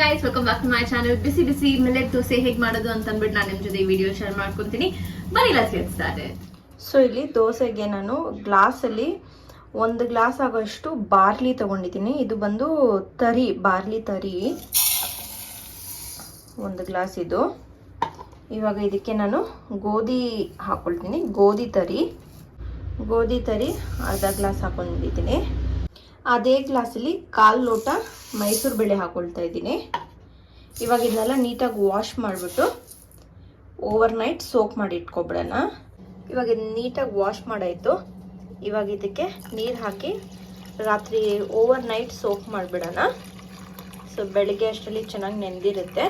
Guys, welcome back to my channel. ಬಿಸಿ ಬಿಸಿ millet dosa ಹೇಗೆ ಮಾಡೋದು ಅಂತ ಅಂದ್ಬಿಟ್ಟು ನಾನು ನಿಮ್ಮ ಜೊತೆ ಈ ವಿಡಿಯೋ ಶೇರ್ ಮಾಡ್ಕೊತೀನಿ. ಬನ್ನಿ ಲೆಟ್ಸ್ ಗೆಟ್ ಸ್ಟಾರ್ಟೆಡ್. ಸೊ ಇಲ್ಲಿ ದೋಸೆಗೆ ನಾನು ಗ್ಲಾಸಲ್ಲಿ 1 ಗ್ಲಾಸ್ ಆಗೋಷ್ಟು ಬಾರ್ಲಿ ತಗೊಂಡಿದ್ದೀನಿ. ಇದು ಬಂದು ತರಿ, ಬಾರ್ಲಿ ತರಿ 1 ಗ್ಲಾಸ್ ಇದು. ಇವಾಗ ಇದಕ್ಕೆ ನಾನು ಗೋಧಿ ಹಾಕೊಳ್ತೀನಿ. ಗೋಧಿ ತರಿ ಅರ್ಧ ಗ್ಲಾಸ್ ಹಾಕೊಂಡಿದ್ದೀನಿ. ಅದೇ ಗ್ಲಾಸಲ್ಲಿ 1/4 ಲೋಟ ಮೈಸೂರು ಬೇಳೆ ಹಾಕೊಳ್ತಾ ಇದ್ದೀನಿ. ಇವಾಗ ಇದನ್ನೆಲ್ಲ ನೀಟಾಗಿ ವಾಶ್ ಮಾಡಿಬಿಟ್ಟು ಓವರ್ ನೈಟ್ ಸೋಕ್ ಮಾಡಿ ಇಟ್ಕೊಬಿಡೋಣ. ಇವಾಗ ಇದನ್ನ ನೀಟಾಗಿ ವಾಶ್ ಮಾಡಾಯಿತು. ಇವಾಗ ಇದಕ್ಕೆ ನೀರು ಹಾಕಿ ರಾತ್ರಿ ಓವರ್ ನೈಟ್ ಸೋಕ್ ಮಾಡಿಬಿಡೋಣ. ಸೊ ಬೆಳಿಗ್ಗೆ ಅಷ್ಟರಲ್ಲಿ ಚೆನ್ನಾಗಿ ನೆಂದಿರುತ್ತೆ.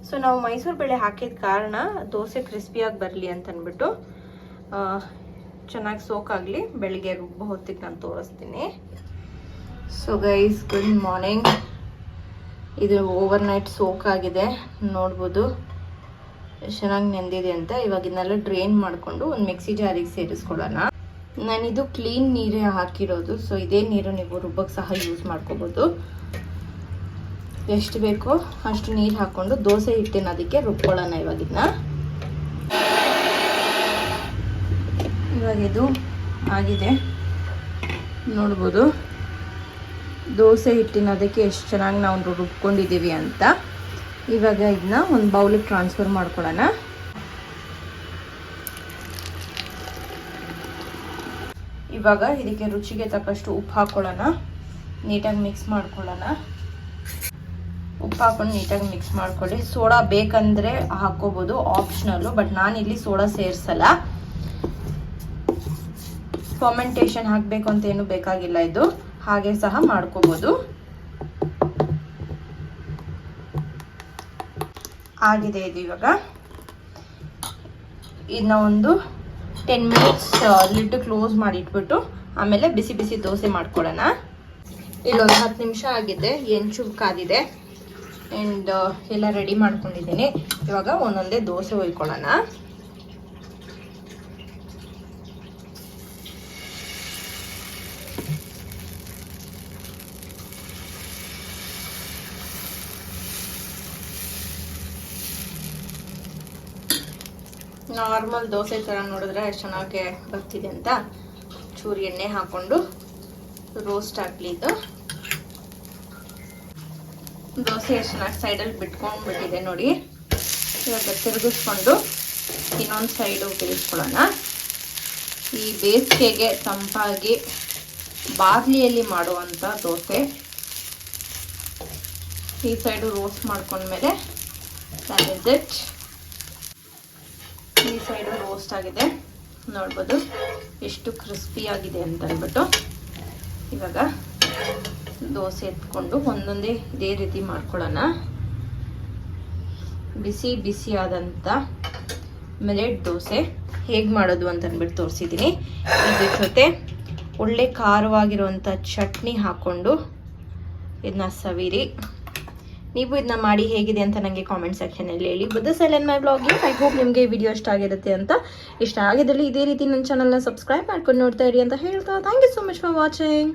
ಸೊ ನಾವು ಮೈಸೂರು ಬೇಳೆ ಹಾಕಿದ ಕಾರಣ ದೋಸೆ ಕ್ರಿಸ್ಪಿಯಾಗಿ ಬರಲಿ ಅಂತ ಅಂದ್ಬಿಟ್ಟು ಚೆನ್ನಾಗಿ ಸೋಕ್ ಆಗಲಿ, ಬೆಳಿಗ್ಗೆ ರುಬ್ಬ ಹೊತ್ತಿಗೆ ನಾನು ತೋರಿಸ್ತೀನಿ. So guys, good morning. ಇದು ಓವರ್ ನೈಟ್ ಸೋಕ್ ಆಗಿದೆ, ನೋಡ್ಬೋದು ಎಷ್ಟು ಚೆನ್ನಾಗಿ ನೆಂದಿದೆ ಅಂತ. ಇವಾಗ ಇದನ್ನೆಲ್ಲ ಡ್ರೈನ್ ಮಾಡಿಕೊಂಡು ಒಂದು ಮಿಕ್ಸಿ ಜಾರಿಗೆ ಸೇರಿಸ್ಕೊಳ್ಳೋಣ. ನಾನಿದು ಕ್ಲೀನ್ ನೀರೇ ಹಾಕಿರೋದು. ಸೊ ಇದೇ ನೀರು ನೀವು ರುಬ್ಬಕ್ಕೆ ಸಹ ಯೂಸ್ ಮಾಡ್ಕೋಬೋದು. ಎಷ್ಟು ಬೇಕೋ ಅಷ್ಟು ನೀರು ಹಾಕ್ಕೊಂಡು ದೋಸೆ ಹಿಟ್ಟಿನ ಅದಕ್ಕೆ ರುಬ್ಕೊಳ್ಳೋಣ. ಇವಾಗ ಇದು ಆಗಿದೆ, ನೋಡ್ಬೋದು ದೋಸೆ ಹಿಟ್ಟಿನ ಅದಕ್ಕೆ ಎಷ್ಟು ಚೆನ್ನಾಗಿ ನಾವು ರುಬ್ಕೊಂಡಿದ್ದೀವಿ ಅಂತ. ಇವಾಗ ಇದನ್ನ ಒಂದು ಬೌಲಿಗೆ ಟ್ರಾನ್ಸ್ಫರ್ ಮಾಡ್ಕೊಳ್ಳೋಣ. ಇವಾಗ ಇದಕ್ಕೆ ರುಚಿಗೆ ತಕ್ಕಷ್ಟು ಉಪ್ಪು ಹಾಕ್ಕೊಳ್ಳೋಣ. ನೀಟಾಗಿ ಮಿಕ್ಸ್ ಮಾಡ್ಕೊಳ್ಳೋಣ. ಉಪ್ಪು ಹಾಕೊಂಡು ನೀಟಾಗಿ ಮಿಕ್ಸ್ ಮಾಡ್ಕೊಳ್ಳಿ. ಸೋಡಾ ಬೇಕಂದರೆ ಹಾಕ್ಕೋಬೋದು, ಆಪ್ಷನಲ್ಲು. ಬಟ್ ನಾನಿಲ್ಲಿ ಸೋಡಾ ಸೇರಿಸಲ್ಲ. ಫರ್ಮೆಂಟೇಷನ್ ಹಾಕಬೇಕು ಅಂತ ಏನು ಬೇಕಾಗಿಲ್ಲ, ಇದು ಹಾಗೆ ಸಹ ಮಾಡ್ಕೋಬೋದು. ಆಗಿದೆ ಇದು. ಇವಾಗ ಇದನ್ನ ಒಂದು 10 ಮಿನಿಟ್ಸ್ ಲಿಡ್ ಕ್ಲೋಸ್ ಮಾಡಿ ಇಟ್ಬಿಟ್ಟು ಆಮೇಲೆ ಬಿಸಿ ಬಿಸಿ ದೋಸೆ ಮಾಡ್ಕೊಳ್ಳೋಣ. ಇಲ್ಲೊಂದು 10 ನಿಮಿಷ ಆಗಿದೆ, ಹೆಂಚು ಕಾದಿದೆ ಆ್ಯಂಡ್ ಎಲ್ಲ ರೆಡಿ ಮಾಡ್ಕೊಂಡಿದ್ದೀನಿ. ಇವಾಗ ಒಂದೊಂದೇ ದೋಸೆ ಹೊಯ್ಕೊಳ್ಳೋಣ. ನಾರ್ಮಲ್ ದೋಸೆ ಥರ ನೋಡಿದ್ರೆ ಎಷ್ಟು ಚೆನ್ನಾಗಿ ಬರ್ತಿದೆ ಅಂತ. ಚೂರು ಎಣ್ಣೆ ಹಾಕ್ಕೊಂಡು ರೋಸ್ಟ್ ಆಗಲಿ. ಇದು ದೋಸೆ ಎಷ್ಟು ಚೆನ್ನಾಗಿ ಸೈಡಲ್ಲಿ ಬಿಟ್ಕೊಂಡ್ಬಿಟ್ಟಿದೆ ನೋಡಿ. ಇವಾಗ ತಿರುಗಿಸ್ಕೊಂಡು ಇನ್ನೊಂದು ಸೈಡು ತಿರುಗಿಸ್ಕೊಳ್ಳೋಣ. ಈ ಬೇಸಿಗೆಗೆ ತಂಪಾಗಿ ಬಾರ್ಲಿಯಲ್ಲಿ ಮಾಡುವಂಥ ದೋಸೆ. ಈ ಸೈಡು ರೋಸ್ಟ್ ಮಾಡ್ಕೊಂಡ್ಮೇಲೆ ದಟ್ ಇಸ್ ಇಟ್. ಈ ಸೈಡು ರೋಸ್ಟ್ ಆಗಿದೆ, ನೋಡ್ಬೋದು ಎಷ್ಟು ಕ್ರಿಸ್ಪಿ ಆಗಿದೆ ಅಂತ ಅಂದ್ಬಿಟ್ಟು. ಇವಾಗ ದೋಸೆ ಎತ್ಕೊಂಡು ಒಂದೊಂದೇ ಇದೇ ರೀತಿ ಮಾಡ್ಕೊಳ್ಳೋಣ. ಬಿಸಿ ಬಿಸಿಯಾದಂಥ ಮಿಲೆಟ್ ದೋಸೆ ಹೇಗೆ ಮಾಡೋದು ಅಂತ ಅಂದ್ಬಿಟ್ಟು ತೋರಿಸಿದ್ದೀನಿ. ಇದ್ರ ಜೊತೆ ಒಳ್ಳೆ ಖಾರವಾಗಿರುವಂಥ ಚಟ್ನಿ ಹಾಕ್ಕೊಂಡು ಇದನ್ನ ಸವಿರಿ. ನೀವು ಇದನ್ನ ಮಾಡಿ ಹೇಗಿದೆ ಅಂತ ನನಗೆ ಕಾಮೆಂಟ್ ಸೆಕ್ಷನಲ್ಲಿ ಹೇಳಿ. This is my vlogging. I hope ನಿಮಗೆ ಈ ವಿಡಿಯೋ ಇಷ್ಟ ಆಗಿರುತ್ತೆ ಅಂತ. ಇಷ್ಟ ಆಗಿದ್ದಲ್ಲಿ ಇದೇ ರೀತಿ ನನ್ನ ಚಾನಲ್ನ ಸಬ್ಸ್ಕ್ರೈಬ್ ಮಾಡ್ಕೊಂಡು ನೋಡ್ತಾ ಇರಿ ಅಂತ ಹೇಳ್ತಾ, thank you so much for watching.